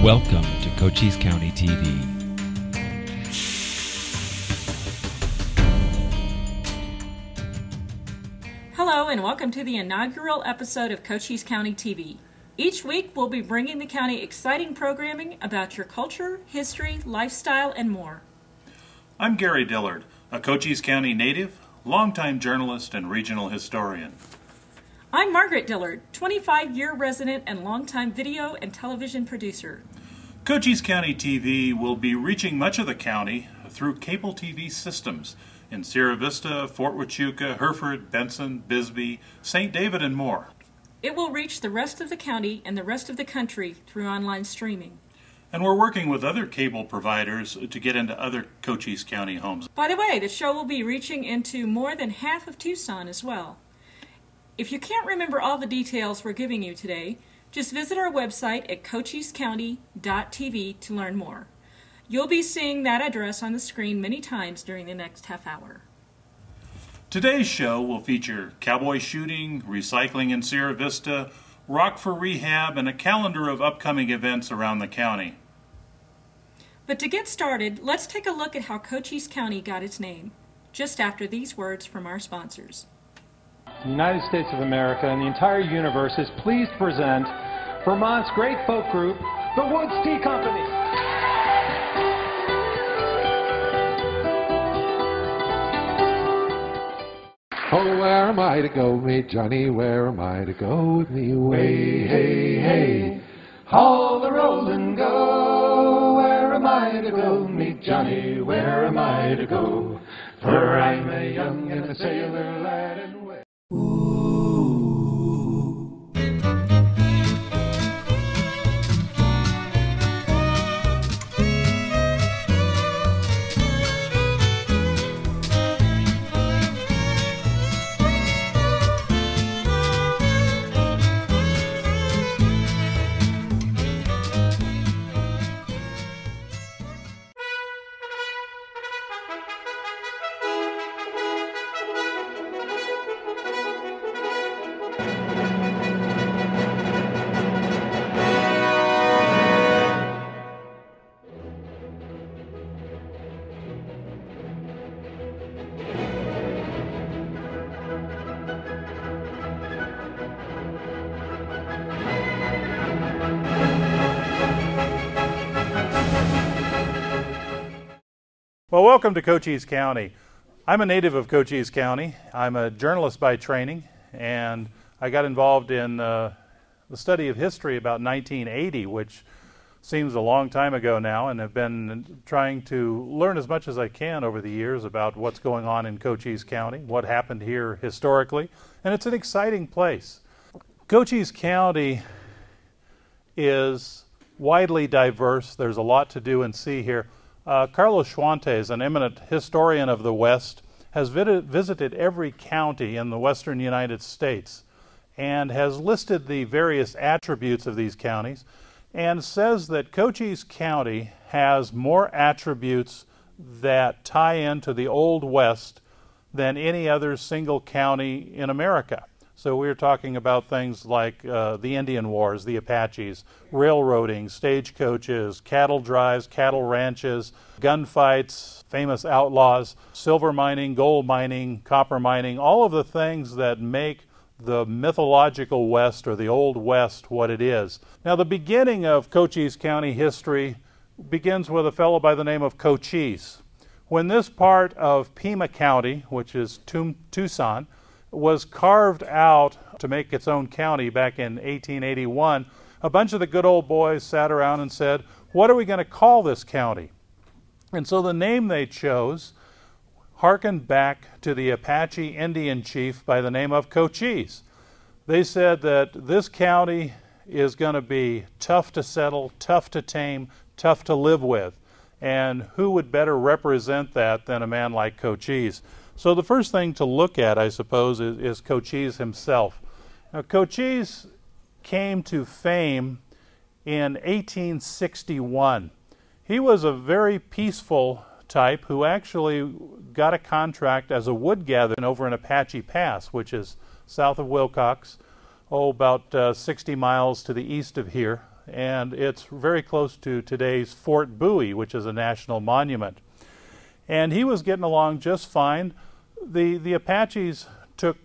Welcome to Cochise County TV. Hello and welcome to the inaugural episode of Cochise County TV. Each week we'll be bringing the county exciting programming about your culture, history, lifestyle, and more. I'm Gary Dillard, a Cochise County native, longtime journalist, and regional historian. I'm Margaret Dillard, 25-year resident and longtime video and television producer. Cochise County TV will be reaching much of the county through cable TV systems in Sierra Vista, Fort Huachuca, Hereford, Benson, Bisbee, St. David, and more. It will reach the rest of the county and the rest of the country through online streaming. And we're working with other cable providers to get into other Cochise County homes. By the way, the show will be reaching into more than half of Tucson as well. If you can't remember all the details we're giving you today, just visit our website at cochisecounty.tv to learn more. You'll be seeing that address on the screen many times during the next half hour. Today's show will feature cowboy shooting, recycling in Sierra Vista, rock for rehab, and a calendar of upcoming events around the county. But to get started, let's take a look at how Cochise County got its name, just after these words from our sponsors. The United States of America and the entire universe is pleased to present Vermont's great folk group, the Woods Tea Company. Oh, where am I to go, me Johnny? Where am I to go with me? Way, hey, hey, haul the roll and go. Where am I to go, me Johnny? Where am I to go? For I'm a young and a sailor lad and Well, welcome to Cochise County. I'm a native of Cochise County. I'm a journalist by training, and I got involved in the study of history about 1980, which seems a long time ago now, and have been trying to learn as much as I can over the years about what's going on in Cochise County, what happened here historically, and it's an exciting place. Cochise County is widely diverse. There's a lot to do and see here. Carlos Schwantes, an eminent historian of the West, has visited every county in the western United States and has listed the various attributes of these counties and says that Cochise County has more attributes that tie into the Old West than any other single county in America. So we're talking about things like the Indian Wars, the Apaches, railroading, stagecoaches, cattle drives, cattle ranches, gunfights, famous outlaws, silver mining, gold mining, copper mining, all of the things that make the mythological West or the Old West what it is. Now, the beginning of Cochise County history begins with a fellow by the name of Cochise. When this part of Pima County, which is Tucson, was carved out to make its own county back in 1881, a bunch of the good old boys sat around and said, what are we going to call this county? And so the name they chose harkened back to the Apache Indian chief by the name of Cochise. They said that this county is going to be tough to settle, tough to tame, tough to live with. And who would better represent that than a man like Cochise? So the first thing to look at, I suppose, is Cochise himself. Now, Cochise came to fame in 1861. He was a very peaceful type who actually got a contract as a wood gatherer over in Apache Pass, which is south of Wilcox, about 60 miles to the east of here. and it's very close to today's Fort Bowie, which is a national monument. And he was getting along just fine. The Apaches took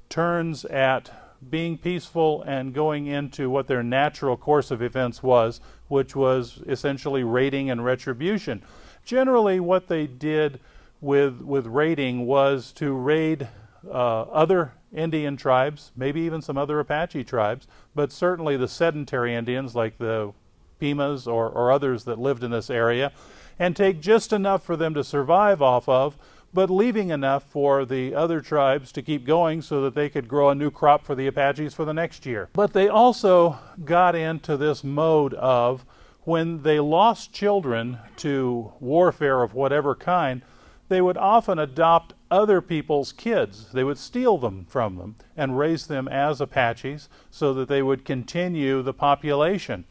turns at being peaceful and going into what their natural course of events was, which was essentially raiding and retribution. Generally, what they did with raiding was to raid other Indian tribes, maybe even some other Apache tribes, but certainly the sedentary Indians like the Pimas or others that lived in this area, and take just enough for them to survive off of, but leaving enough for the other tribes to keep going so that they could grow a new crop for the Apaches for the next year. But they also got into this mode of, when they lost children to warfare of whatever kind, they would often adopt other people's kids. They would steal them from them and raise them as Apaches so that they would continue the population.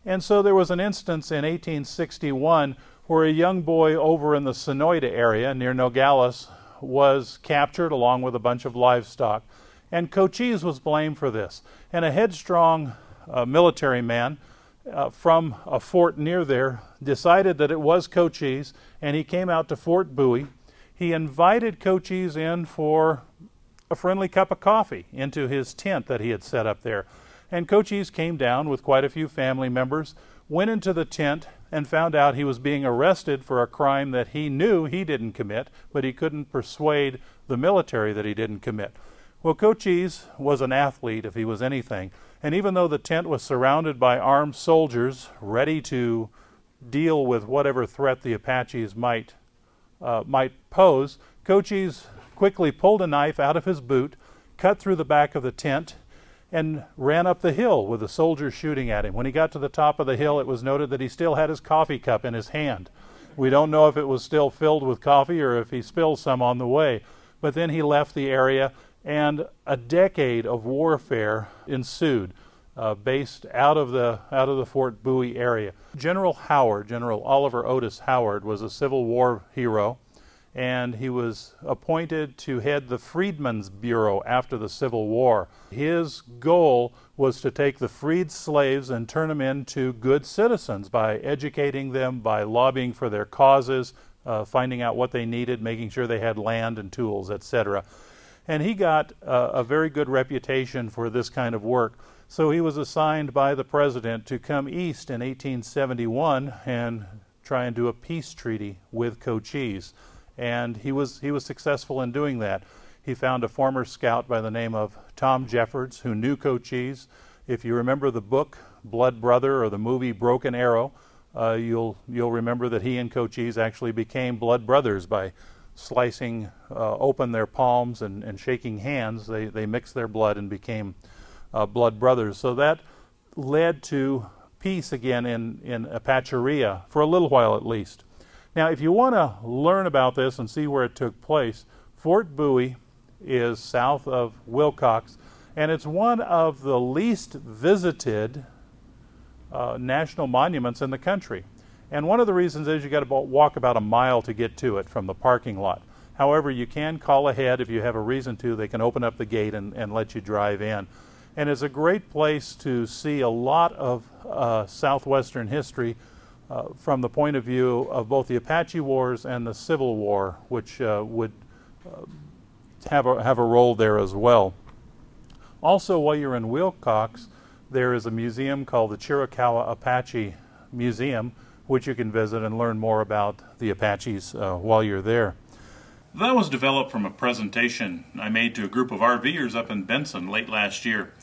And so there was an instance in 1861 where a young boy over in the Sonoyta area near Nogales was captured along with a bunch of livestock. And Cochise was blamed for this. And a headstrong military man from a fort near there decided that it was Cochise, and he came out to Fort Bowie. He invited Cochise in for a friendly cup of coffee into his tent that he had set up there. And Cochise came down with quite a few family members, went into the tent, and found out he was being arrested for a crime that he knew he didn't commit, but he couldn't persuade the military that he didn't commit. Well, Cochise was an athlete if he was anything, and even though the tent was surrounded by armed soldiers ready to deal with whatever threat the Apaches might pose, Cochise quickly pulled a knife out of his boot, cut through the back of the tent, and ran up the hill with the soldiers shooting at him. When he got to the top of the hill, it was noted that he still had his coffee cup in his hand. We don't know if it was still filled with coffee or if he spilled some on the way. But then he left the area, and a decade of warfare ensued, based out of the Fort Bowie area. General Oliver Otis Howard, was a Civil War hero, and he was appointed to head the Freedmen's Bureau after the Civil War. His goal was to take the freed slaves and turn them into good citizens by educating them, by lobbying for their causes, finding out what they needed, making sure they had land and tools, etc. And he got a very good reputation for this kind of work. So he was assigned by the president to come east in 1871 and try and do a peace treaty with Cochise. And he was successful in doing that. He found a former scout by the name of Tom Jeffords who knew Cochise. If you remember the book Blood Brother or the movie Broken Arrow, you'll remember that he and Cochise actually became blood brothers by slicing open their palms and shaking hands. They mixed their blood and became blood brothers. So that led to peace again in Apacheria for a little while at least. Now, if you want to learn about this and see where it took place, Fort Bowie is south of Wilcox, and it's one of the least visited national monuments in the country. And one of the reasons is you got to walk about a mile to get to it from the parking lot. However, you can call ahead if you have a reason to. They can open up the gate and let you drive in. And it's a great place to see a lot of southwestern history from the point of view of both the Apache Wars and the Civil War, which would have a role there as well. Also, while you're in Wilcox, there is a museum called the Chiricahua Apache Museum, which you can visit and learn more about the Apaches while you're there. That was developed from a presentation I made to a group of RVers up in Benson late last year.